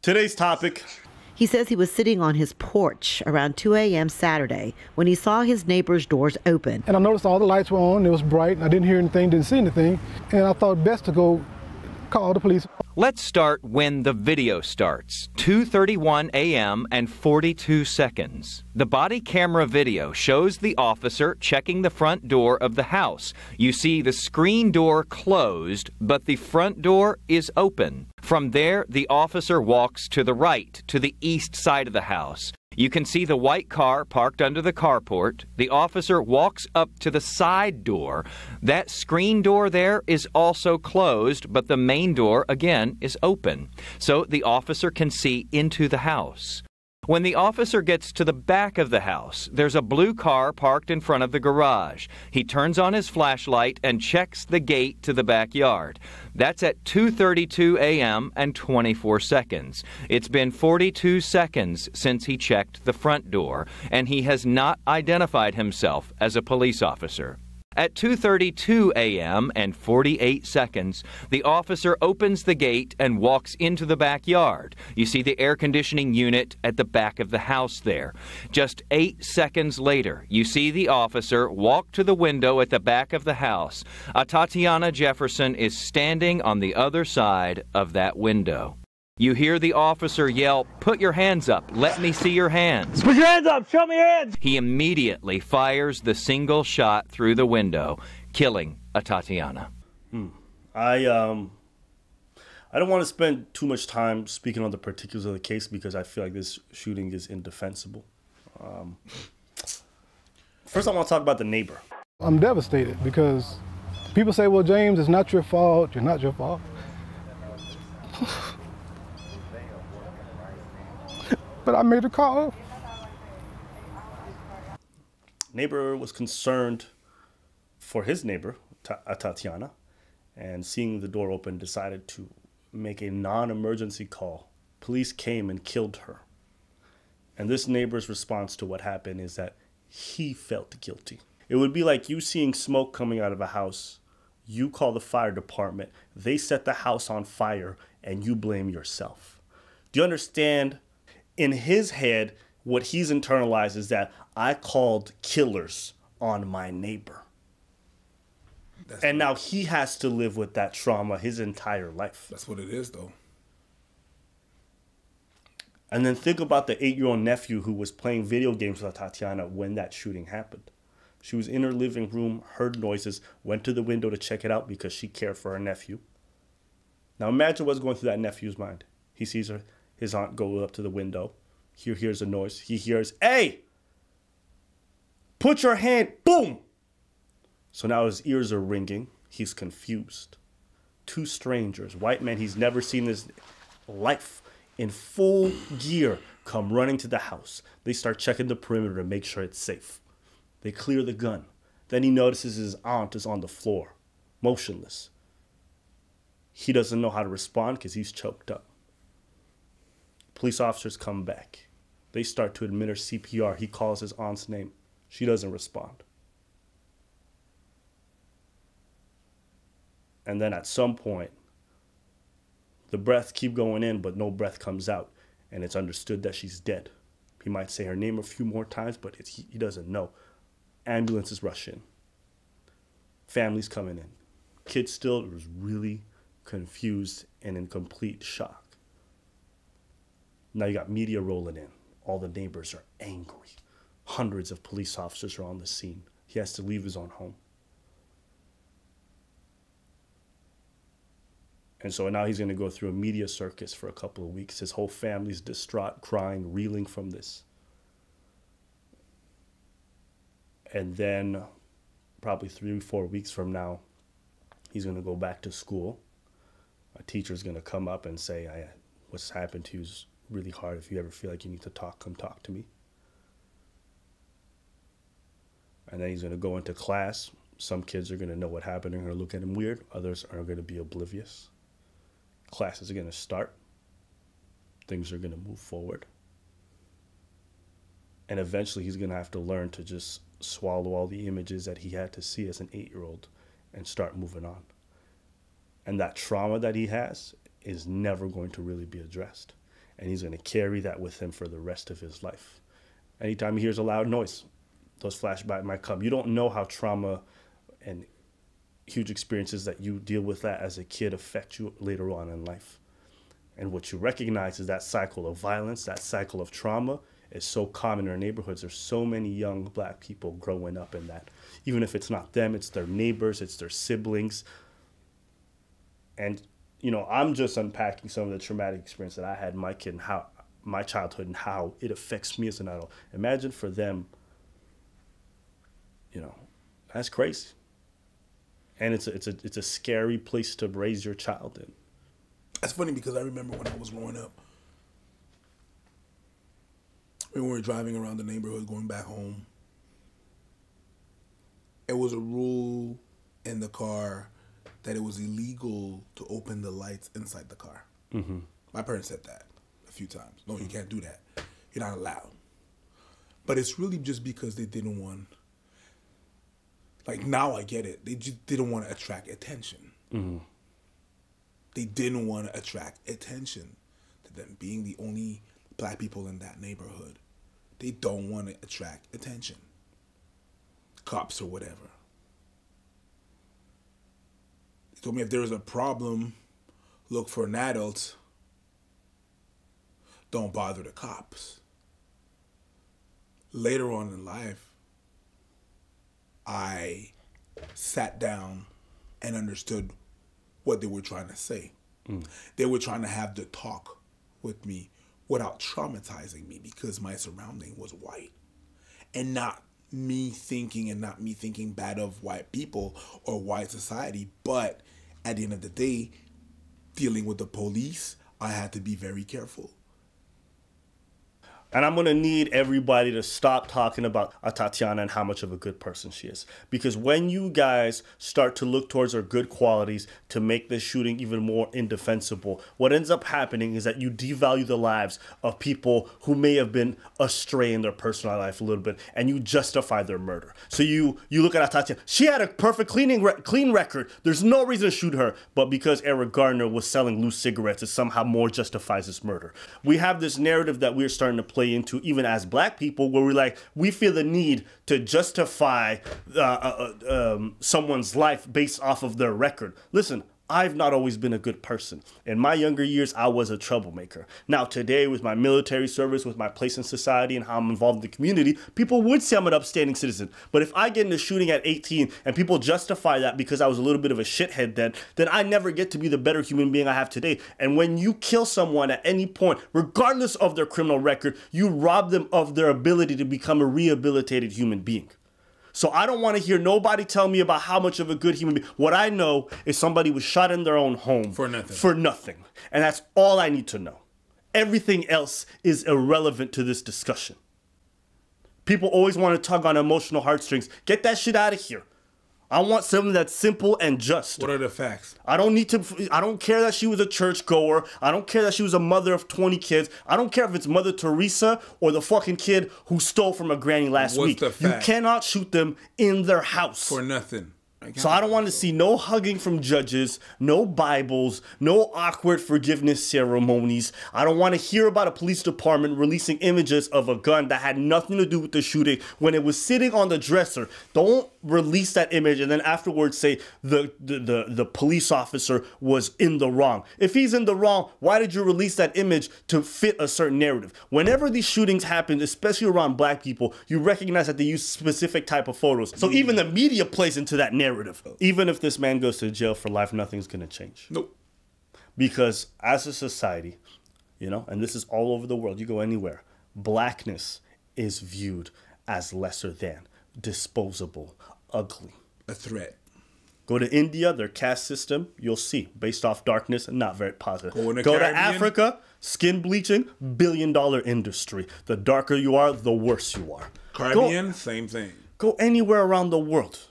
Today's topic. He says he was sitting on his porch around 2 a.m. Saturday when he saw his neighbor's doors open. And I noticed all the lights were on, it was bright, and I didn't hear anything, didn't see anything, and I thought best to go call the police. Let's start when the video starts, 2:31 a.m. and 42 seconds. The body camera video shows the officer checking the front door of the house. You see the screen door closed, but the front door is open. From there, the officer walks to the right, to the east side of the house. You can see the white car parked under the carport. The officer walks up to the side door. That screen door there is also closed, but the main door, again, is open. So the officer can see into the house. When the officer gets to the back of the house, there's a blue car parked in front of the garage. He turns on his flashlight and checks the gate to the backyard. That's at 2:32 a.m. and 24 seconds. It's been 42 seconds since he checked the front door, and he has not identified himself as a police officer. At 2:32 a.m. and 48 seconds, the officer opens the gate and walks into the backyard. You see the air conditioning unit at the back of the house there. Just 8 seconds later, you see the officer walk to the window at the back of the house. Atatiana Jefferson is standing on the other side of that window. You hear the officer yell, "Put your hands up, let me see your hands." Put your hands up, show me your hands. He immediately fires the single shot through the window, killing Atatiana. I don't want to spend too much time speaking on the particulars of the case because I feel like this shooting is indefensible. First, I want to talk about the neighbor. I'm devastated because people say, well, James, it's not your fault, you're not your fault. But I made a call. Neighbor was concerned for his neighbor, Atatiana, and seeing the door open, decided to make a non-emergency call. Police came and killed her. And this neighbor's response to what happened is that he felt guilty. It would be like you seeing smoke coming out of a house. You call the fire department. They set the house on fire, and you blame yourself. Do you understand? In his head, what he's internalized is that I called killers on my neighbor. And now he has to live with that trauma his entire life. That's what it is, though. And then think about the 8-year-old nephew who was playing video games with Tatiana when that shooting happened. She was in her living room, heard noises, went to the window to check it out because she cared for her nephew. Now imagine what's going through that nephew's mind. He sees his aunt go up to the window. He hears a noise. He hears, "Hey, put your hand," boom. So now his ears are ringing. He's confused. Two strangers, white men he's never seen in his life, in full gear, come running to the house. They start checking the perimeter to make sure it's safe. They clear the gun. Then he notices his aunt is on the floor, motionless. He doesn't know how to respond because he's choked up. Police officers come back. They start to administer CPR. He calls his aunt's name. She doesn't respond. And then at some point, the breaths keep going in, but no breath comes out. And it's understood that she's dead. He might say her name a few more times, but he doesn't know. Ambulances rush in. Families coming in. Kids still was really confused and in complete shock. Now you got media rolling in. All the neighbors are angry. Hundreds of police officers are on the scene. He has to leave his own home. And so now he's going to go through a media circus for a couple of weeks. His whole family's distraught, crying, reeling from this. And then probably 3-4 weeks from now, he's going to go back to school. A teacher's going to come up and say, what's happened to you is really hard. If you ever feel like you need to talk, come talk to me. And then he's going to go into class. Some kids are going to know what happened and are going to look at him weird. Others are going to be oblivious. Classes are going to start. Things are going to move forward. And eventually he's going to have to learn to just swallow all the images that he had to see as an 8-year-old and start moving on. And that trauma that he has is never going to really be addressed. and he's going to carry that with him for the rest of his life. Anytime he hears a loud noise, those flashbacks might come. You don't know how trauma and huge experiences that you deal with that as a kid affect you later on in life. And what you recognize is that cycle of violence, that cycle of trauma is so common in our neighborhoods. There's so many young black people growing up in that. Even if it's not them, it's their neighbors, it's their siblings. And, you know, I'm just unpacking some of the traumatic experience that I had in my kid and how my childhood and how it affects me as an adult. Imagine for them, you know, that's crazy. And it's a scary place to raise your child in. That's funny because I remember when I was growing up, when we were driving around the neighborhood going back home, it was a rule in the car that it was illegal to open the lights inside the car. Mm-hmm. My parents said that a few times. No, you can't do that. You're not allowed. But it's really just because they didn't want, like now I get it, they just didn't want to attract attention. Mm-hmm. They didn't want to attract attention to them being the only black people in that neighborhood. They don't want to attract attention. Cops or whatever. They told me if there was a problem, look for an adult. Don't bother the cops. Later on in life, I sat down and understood what they were trying to say. They were trying to have the talk with me without traumatizing me because my surrounding was white. And not me thinking bad of white people or white society, but at the end of the day, dealing with the police, I had to be very careful. And I'm going to need everybody to stop talking about Atatiana and how much of a good person she is. Because when you guys start to look towards her good qualities to make this shooting even more indefensible, what ends up happening is that you devalue the lives of people who may have been astray in their personal life a little bit, and you justify their murder. So you look at Atatiana. She had a perfect clean record. There's no reason to shoot her. But because Eric Gardner was selling loose cigarettes, it somehow more justifies this murder. We have this narrative that we're starting to play into even as black people where we feel the need to justify someone's life based off of their record. Listen, I've not always been a good person. In my younger years, I was a troublemaker. Now today, with my military service, with my place in society and how I'm involved in the community, people would say I'm an upstanding citizen. But if I get into shooting at 18 and people justify that because I was a little bit of a shithead then I never get to be the better human being I have today. And when you kill someone at any point, regardless of their criminal record, you rob them of their ability to become a rehabilitated human being. So I don't want to hear nobody tell me about how much of a good human being. What I know is somebody was shot in their own home. For nothing. For nothing. And that's all I need to know. Everything else is irrelevant to this discussion. People always want to tug on emotional heartstrings. Get that shit out of here. I want something that's simple and just. What are the facts? I don't care that she was a churchgoer. I don't care that she was a mother of 20 kids. I don't care if it's Mother Teresa or the fucking kid who stole from a granny last week. What's the fact? You cannot shoot them in their house. For nothing. So I don't want to see no hugging from judges, no Bibles, no awkward forgiveness ceremonies. I don't want to hear about a police department releasing images of a gun that had nothing to do with the shooting when it was sitting on the dresser. Don't release that image and then afterwards say the police officer was in the wrong. If he's in the wrong, why did you release that image to fit a certain narrative? Whenever these shootings happen, especially around black people, you recognize that they use specific type of photos. So even the media plays into that narrative. Even if this man goes to jail for life, nothing's going to change. Nope. Because as a society, and this is all over the world, you go anywhere, blackness is viewed as lesser than, disposable, ugly. A threat. Go to India, their caste system, you'll see, based off darkness, not very positive. Go to Africa, skin bleaching, billion-dollar industry. The darker you are, the worse you are. Caribbean, same thing. Go anywhere around the world.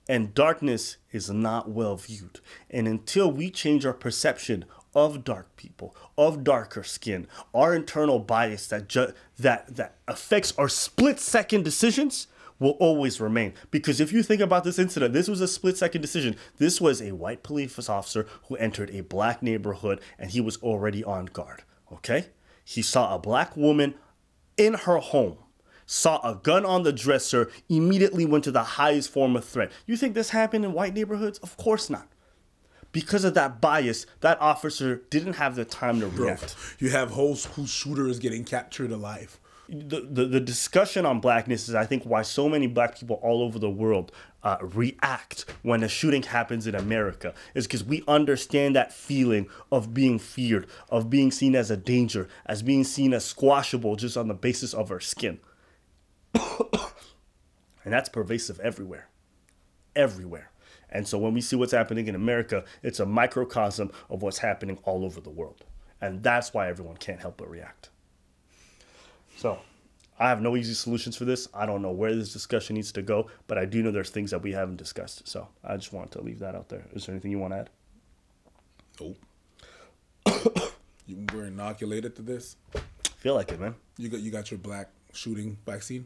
And darkness is not well viewed. And until we change our perception of dark people, of darker skin, our internal bias that affects our split-second decisions will always remain. Because if you think about this incident, this was a split-second decision. This was a white police officer who entered a black neighborhood and he was already on guard. Okay? He saw a black woman in her home, saw a gun on the dresser, immediately went to the highest form of threat. You think this happened in white neighborhoods? Of course not. Because of that bias, that officer didn't have the time to react. You have whole school shooters getting captured alive. The discussion on blackness is, I think, why so many black people all over the world react when a shooting happens in America, is because we understand that feeling of being feared, of being seen as a danger, as being seen as squashable just on the basis of our skin. And that's pervasive everywhere. Everywhere. And so when we see what's happening in America, it's a microcosm of what's happening all over the world. And that's why everyone can't help but react. So I have no easy solutions for this. I don't know where this discussion needs to go, but I do know there's things that we haven't discussed. So I just wanted to leave that out there. Is there anything you want to add? Nope. You were inoculated to this? I feel like it, man. You got your black shooting vaccine?